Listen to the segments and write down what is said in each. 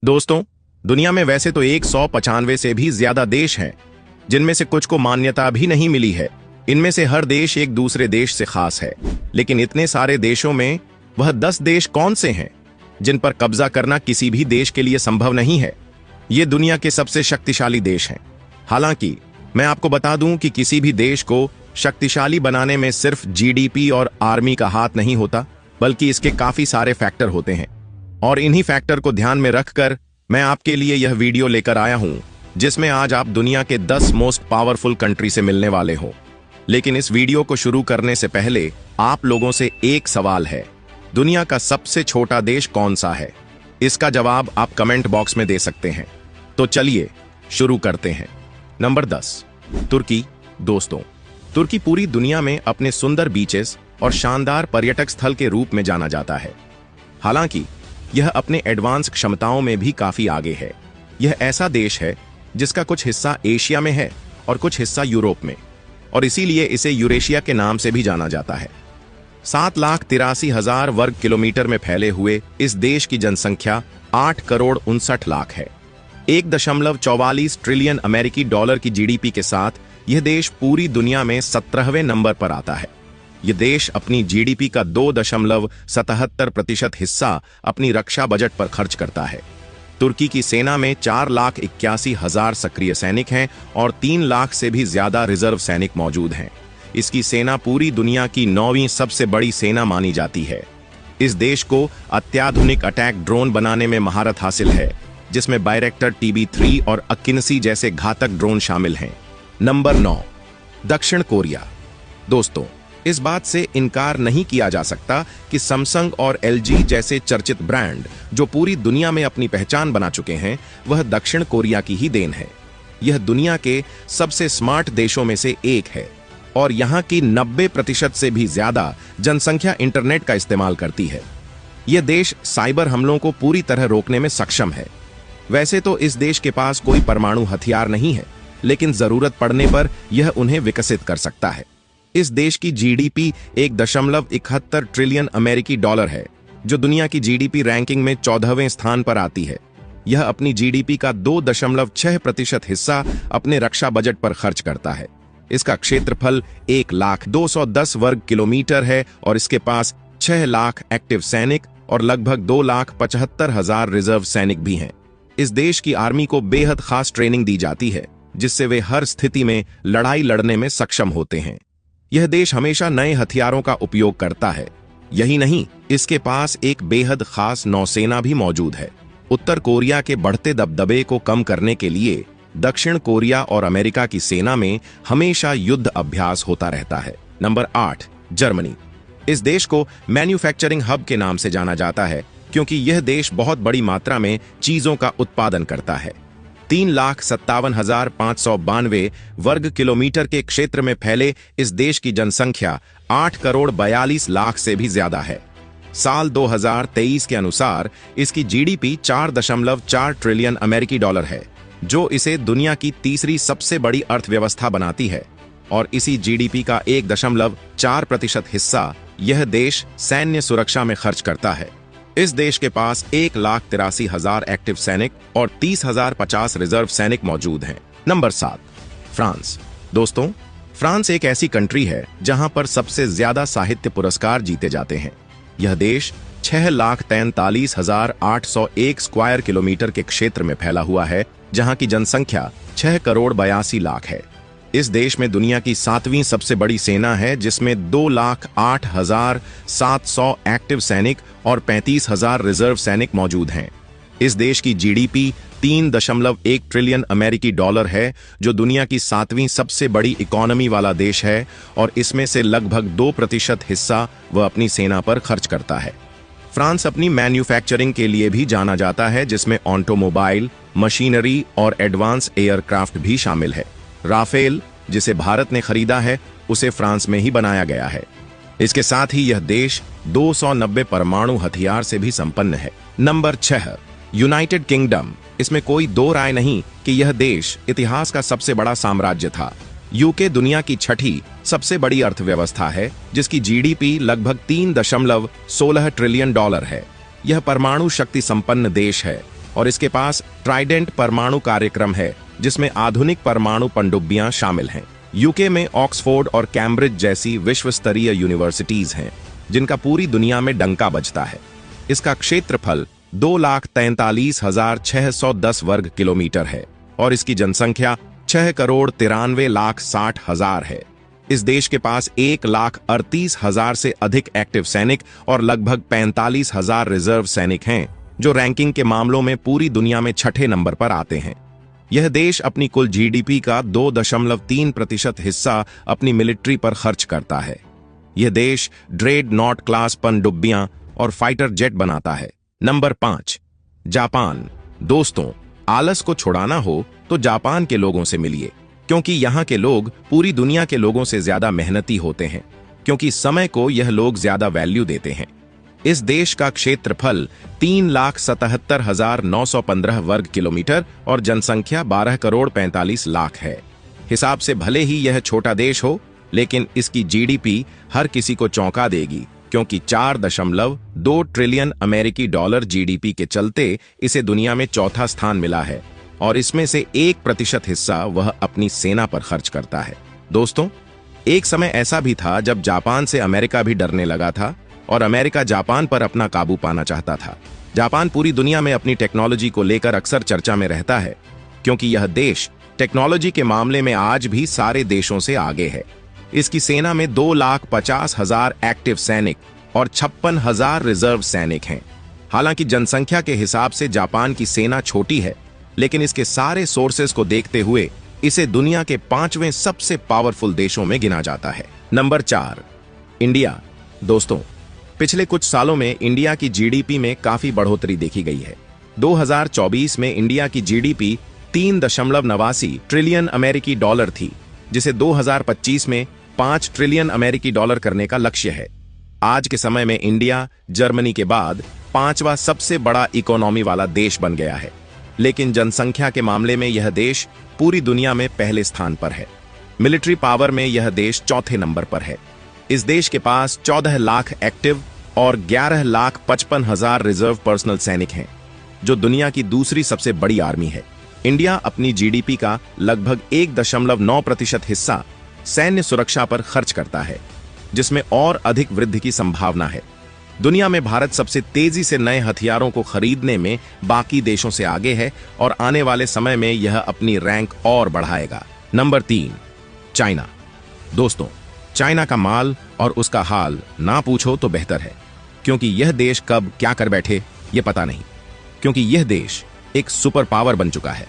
दोस्तों, दुनिया में वैसे तो 195 से भी ज्यादा देश हैं, जिनमें से कुछ को मान्यता भी नहीं मिली है। इनमें से हर देश एक दूसरे देश से खास है, लेकिन इतने सारे देशों में वह 10 देश कौन से हैं जिन पर कब्जा करना किसी भी देश के लिए संभव नहीं है। ये दुनिया के सबसे शक्तिशाली देश हैं। हालांकि मैं आपको बता दूं कि किसी भी देश को शक्तिशाली बनाने में सिर्फ जीडीपी और आर्मी का हाथ नहीं होता, बल्कि इसके काफी सारे फैक्टर होते हैं। और इन्हीं फैक्टर को ध्यान में रखकर मैं आपके लिए यह वीडियो लेकर आया हूं, जिसमें आज आप दुनिया के 10 मोस्ट पावरफुल कंट्री से मिलने वाले हो। लेकिन इस वीडियो को शुरू करने से पहले आप लोगों से एक सवाल है, दुनिया का सबसे छोटा देश कौन सा है? इसका जवाब आप कमेंट बॉक्स में दे सकते हैं। तो चलिए शुरू करते हैं। नंबर 10, तुर्की। दोस्तों, तुर्की पूरी दुनिया में अपने सुंदर बीचेस और शानदार पर्यटक स्थल के रूप में जाना जाता है। हालांकि यह अपने एडवांस क्षमताओं में भी काफी आगे है। यह ऐसा देश है जिसका कुछ हिस्सा एशिया में है और कुछ हिस्सा यूरोप में, और इसीलिए इसे यूरेशिया के नाम से भी जाना जाता है। 7,83,000 वर्ग किलोमीटर में फैले हुए इस देश की जनसंख्या 8 करोड़ 59 लाख है। 1.44 ट्रिलियन अमेरिकी डॉलर की जीडीपी के साथ यह देश पूरी दुनिया में 17वें नंबर पर आता है। यह देश अपनी जीडीपी का 2.77% हिस्सा अपनी रक्षा बजट पर खर्च करता है। तुर्की की सेना में 4,81,000 सक्रिय सैनिक हैं और 3 लाख से भी ज्यादा रिजर्व सैनिक मौजूद हैं। इसकी सेना पूरी दुनिया की 9वीं सबसे बड़ी सेना मानी जाती है। इस देश को अत्याधुनिक अटैक ड्रोन बनाने में महारत हासिल है, जिसमें बायरेक्टर TB3 और अकिन्सी जैसे घातक ड्रोन शामिल हैं। नंबर 9, दक्षिण कोरिया। दोस्तों, इस बात से इनकार नहीं किया जा सकता कि सैमसंग और LG जैसे चर्चित ब्रांड जो पूरी दुनिया में अपनी पहचान बना चुके हैं, वह दक्षिण कोरिया की ही देन है। यह दुनिया के सबसे स्मार्ट देशों में से एक है और यहाँ की 90% से भी ज्यादा जनसंख्या इंटरनेट का इस्तेमाल करती है। यह देश साइबर हमलों को पूरी तरह रोकने में सक्षम है। वैसे तो इस देश के पास कोई परमाणु हथियार नहीं है, लेकिन जरूरत पड़ने पर यह उन्हें विकसित कर सकता है। इस देश की जीडीपी 1.71 ट्रिलियन अमेरिकी डॉलर है, जो दुनिया की जीडीपी रैंकिंग में 14वें स्थान पर आती है। यह अपनी जीडीपी का 2.6% हिस्सा अपने रक्षा बजट पर खर्च करता है। इसका क्षेत्रफल 1,02,10 वर्ग किलोमीटर है और इसके पास 6 लाख एक्टिव सैनिक और लगभग 2,75,000 रिजर्व सैनिक भी हैं। इस देश की आर्मी को बेहद खास ट्रेनिंग दी जाती है, जिससे वे हर स्थिति में लड़ाई लड़ने में सक्षम होते हैं। यह देश हमेशा नए हथियारों का उपयोग करता है। यही नहीं, इसके पास एक बेहद खास नौसेना भी मौजूद है। उत्तर कोरिया के बढ़ते दबदबे को कम करने के लिए दक्षिण कोरिया और अमेरिका की सेना में हमेशा युद्ध अभ्यास होता रहता है। Number 8, Germany. इस देश को मैन्युफैक्चरिंग हब के नाम से जाना जाता है, क्योंकि यह देश बहुत बड़ी मात्रा में चीजों का उत्पादन करता है। 3,57,592 वर्ग किलोमीटर के क्षेत्र में फैले इस देश की जनसंख्या 8 करोड़ 42 लाख से भी ज्यादा है। साल 2023 के अनुसार इसकी जीडीपी 4.4 ट्रिलियन अमेरिकी डॉलर है, जो इसे दुनिया की तीसरी सबसे बड़ी अर्थव्यवस्था बनाती है। और इसी जीडीपी का 1.4% हिस्सा यह देश सैन्य सुरक्षा में खर्च करता है। इस देश के पास 1,83,000 एक्टिव सैनिक और 30,050 रिजर्व सैनिक मौजूद हैं। Number 7, France. दोस्तों, फ्रांस एक ऐसी कंट्री है जहां पर सबसे ज्यादा साहित्य पुरस्कार जीते जाते हैं। यह देश 6,43,801 स्क्वायर किलोमीटर के क्षेत्र में फैला हुआ है, जहां की जनसंख्या 6 करोड़ 82 लाख है। इस देश में दुनिया की 7वीं सबसे बड़ी सेना है, जिसमें 2,08,700 एक्टिव सैनिक और 35,000 रिजर्व सैनिक मौजूद हैं। इस देश की जीडीपी 3.1 ट्रिलियन अमेरिकी डॉलर है, जो दुनिया की 7वीं सबसे बड़ी इकोनॉमी वाला देश है, और इसमें से लगभग 2% हिस्सा वह अपनी सेना पर खर्च करता है। फ्रांस अपनी मैन्युफैक्चरिंग के लिए भी जाना जाता है, जिसमें ऑटोमोबाइल, मशीनरी और एडवांस एयरक्राफ्ट भी शामिल है। राफेल, जिसे भारत ने खरीदा है, उसे फ्रांस में ही बनाया गया है। इसके साथ ही यह देश 290 परमाणु हथियार से भी संपन्न है। Number 6, United kingdom. इसमें कोई दो राय नहीं कि यह देश इतिहास का सबसे बड़ा साम्राज्य था। यूके दुनिया की 6ठी सबसे बड़ी अर्थव्यवस्था है, जिसकी जीडीपी लगभग 3.16 ट्रिलियन डॉलर है। यह परमाणु शक्ति संपन्न देश है और इसके पास ट्राइडेंट परमाणु कार्यक्रम है जिसमें आधुनिक परमाणु पनडुब्बियां शामिल हैं। यूके में ऑक्सफोर्ड और कैम्ब्रिज जैसी विश्व स्तरीय यूनिवर्सिटीज हैं जिनका पूरी दुनिया में डंका बजता है। इसका क्षेत्रफल 2,43,610 वर्ग किलोमीटर है और इसकी जनसंख्या 6,93,60,000 है। इस देश के पास 1,38,000 से अधिक एक्टिव सैनिक और लगभग 45,000 रिजर्व सैनिक हैं जो रैंकिंग के मामलों में पूरी दुनिया में छठे नंबर पर आते हैं। यह देश अपनी कुल जीडीपी का 2.3% हिस्सा अपनी मिलिट्री पर खर्च करता है। यह देश ड्रेडनॉट क्लास पनडुब्बियां और फाइटर जेट बनाता है। Number 5, Japan. दोस्तों, आलस को छुड़ाना हो तो जापान के लोगों से मिलिए, क्योंकि यहाँ के लोग पूरी दुनिया के लोगों से ज्यादा मेहनती होते हैं, क्योंकि समय को यह लोग ज्यादा वैल्यू देते हैं। इस देश का क्षेत्रफल 3,77,915 वर्ग किलोमीटर और जनसंख्या 12,45,00,000 है। हिसाब से भले ही यह छोटा देश हो, लेकिन इसकी जीडीपी हर किसी को चौंका देगी, क्योंकि 4.2 ट्रिलियन अमेरिकी डॉलर जीडीपी के चलते इसे दुनिया में चौथा स्थान मिला है और इसमें से 1% हिस्सा वह अपनी सेना पर खर्च करता है। दोस्तों, एक समय ऐसा भी था जब जापान से अमेरिका भी डरने लगा था और अमेरिका जापान पर अपना काबू पाना चाहता था। जापान पूरी दुनिया में अपनी टेक्नोलॉजी को लेकर अक्सर चर्चा में रहता है, क्योंकि यह देश टेक्नोलॉजी के मामले में आज भी सारे देशों से आगे है। इसकी सेना में 2,50,000 एक्टिव सैनिक और 56,000 रिजर्व सैनिक हैं। हालांकि जनसंख्या के हिसाब से जापान की सेना छोटी है, लेकिन इसके सारे सोर्सेस को देखते हुए इसे दुनिया के 5वें सबसे पावरफुल देशों में गिना जाता है। Number 4, India. दोस्तों, पिछले कुछ सालों में इंडिया की जीडीपी में काफी बढ़ोतरी देखी गई है। 2024 में इंडिया की जीडीपी 3.89 ट्रिलियन अमेरिकी डॉलर थी, जिसे 2025 में 5 ट्रिलियन अमेरिकी डॉलर करने का लक्ष्य है। आज के समय में इंडिया जर्मनी के बाद 5वां सबसे बड़ा इकोनॉमी वाला देश बन गया है, लेकिन जनसंख्या के मामले में यह देश पूरी दुनिया में पहले स्थान पर है। मिलिट्री पावर में यह देश चौथे नंबर पर है। इस देश के पास 14 लाख एक्टिव और 11,55,000 रिजर्व पर्सनल सैनिक हैं, जो दुनिया की दूसरी सबसे बड़ी आर्मी है। इंडिया अपनी जीडीपी का लगभग 1.9% हिस्सा सैन्य सुरक्षा पर खर्च करता है, जिसमें और अधिक वृद्धि की संभावना है। दुनिया में भारत सबसे तेजी से नए हथियारों को खरीदने में बाकी देशों से आगे है और आने वाले समय में यह अपनी रैंक और बढ़ाएगा। Number 3, China. दोस्तों, चाइना का माल और उसका हाल ना पूछो तो बेहतर है, क्योंकि यह देश कब क्या कर बैठे ये पता नहीं, क्योंकि यह देश एक सुपर पावर बन चुका है।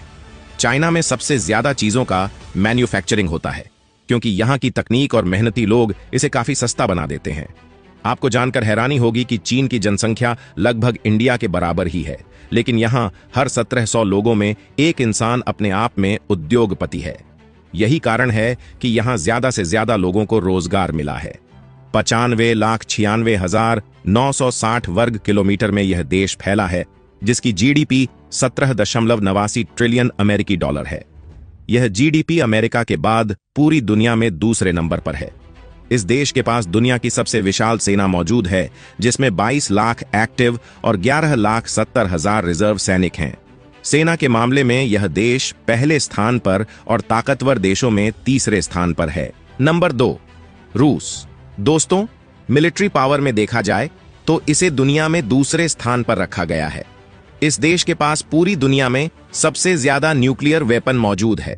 चाइना में सबसे ज्यादा चीजों का मैन्युफैक्चरिंग होता है, क्योंकि यहाँ की तकनीक और मेहनती लोग इसे काफी सस्ता बना देते हैं। आपको जानकर हैरानी होगी कि चीन की जनसंख्या लगभग इंडिया के बराबर ही है, लेकिन यहाँ हर 1700 लोगों में एक इंसान अपने आप में उद्योगपति है। यही कारण है कि यहाँ ज्यादा से ज्यादा लोगों को रोजगार मिला है। 95,96,960 वर्ग किलोमीटर में यह देश फैला है, जिसकी जीडीपी 17.89 ट्रिलियन अमेरिकी डॉलर है। यह जीडीपी अमेरिका के बाद पूरी दुनिया में दूसरे नंबर पर है। इस देश के पास दुनिया की सबसे विशाल सेना मौजूद है, जिसमें 22 लाख एक्टिव और 11,70,000 रिजर्व सैनिक हैं। सेना के मामले में यह देश पहले स्थान पर और ताकतवर देशों में तीसरे स्थान पर है। नंबर 2, रूस। दोस्तों, मिलिट्री पावर में देखा जाए तो इसे दुनिया में दूसरे स्थान पर रखा गया है। इस देश के पास पूरी दुनिया में सबसे ज्यादा न्यूक्लियर वेपन मौजूद है।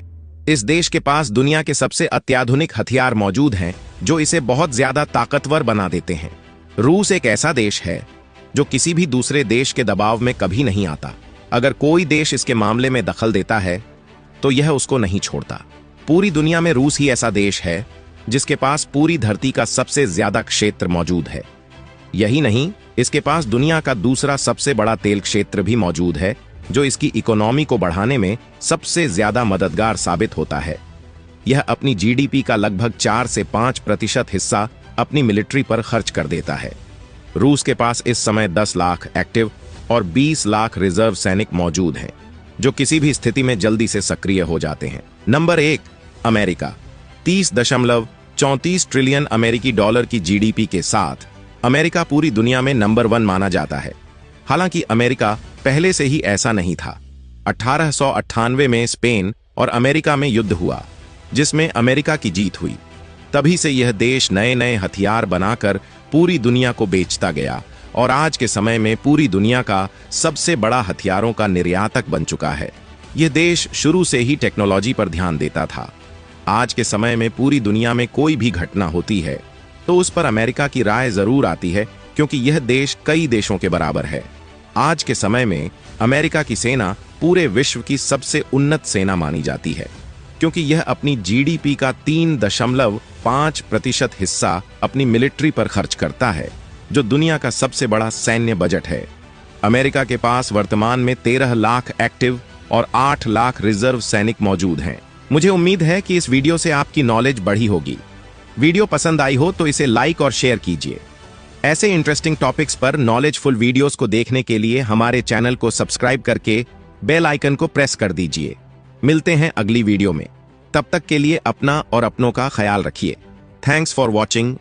इस देश के पास दुनिया के सबसे अत्याधुनिक हथियार मौजूद हैं, जो इसे बहुत ज्यादा ताकतवर बना देते हैं। रूस एक ऐसा देश है जो किसी भी दूसरे देश के दबाव में कभी नहीं आता। अगर कोई देश इसके मामले में दखल देता है तो यह उसको नहीं छोड़ता। पूरी दुनिया में रूस ही ऐसा देश है जिसके पास पूरी धरती का सबसे ज्यादा क्षेत्र मौजूद है। यही नहीं, इसके पास दुनिया का दूसरा सबसे बड़ा तेल क्षेत्र भी मौजूद है, जो इसकी इकोनॉमी को बढ़ाने में सबसे ज्यादा मददगार साबित होता है। यह अपनी जीडीपी का लगभग 4 से 5% हिस्सा अपनी मिलिट्री पर खर्च कर देता है। रूस के पास इस समय 10 लाख एक्टिव और 20 लाख रिजर्व सैनिक मौजूद हैं, जो किसी भी स्थिति में जल्दी से सक्रिय हो जाते हैं। Number 1, America. 30.34 ट्रिलियन अमेरिकी डॉलर की जीडीपी के साथ अमेरिका पूरी दुनिया में नंबर 1 माना जाता है। हालांकि अमेरिका पहले से ही ऐसा नहीं था। 1898 में स्पेन और अमेरिका में युद्ध हुआ, जिसमें अमेरिका की जीत हुई। तभी से यह देश नए नए हथियार बनाकर पूरी दुनिया को बेचता गया और आज के समय में पूरी दुनिया का सबसे बड़ा हथियारों का निर्यातक बन चुका है। यह देश शुरू से ही टेक्नोलॉजी पर ध्यान देता था। आज के समय में पूरी दुनिया में कोई भी घटना होती है तो उस पर अमेरिका की राय जरूर आती है, क्योंकि यह देश कई देशों के बराबर है। आज के समय में अमेरिका की सेना पूरे विश्व की सबसे उन्नत सेना मानी जाती है, क्योंकि यह अपनी जीडीपी का 3.5% हिस्सा अपनी मिलिट्री पर खर्च करता है, जो दुनिया का सबसे बड़ा सैन्य बजट है। अमेरिका के पास वर्तमान में 13 लाख एक्टिव और 8 लाख रिजर्व सैनिक मौजूद हैं। मुझे उम्मीद है कि इस वीडियो से आपकी नॉलेज बढ़ी होगी। वीडियो पसंद आई हो तो इसे लाइक और शेयर कीजिए। ऐसे इंटरेस्टिंग टॉपिक्स पर नॉलेजफुल वीडियोस को देखने के लिए हमारे चैनल को सब्सक्राइब करके बेल आइकन को प्रेस कर दीजिए। मिलते हैं अगली वीडियो में। तब तक के लिए अपना और अपनों का ख्याल रखिए। Thanks for watching.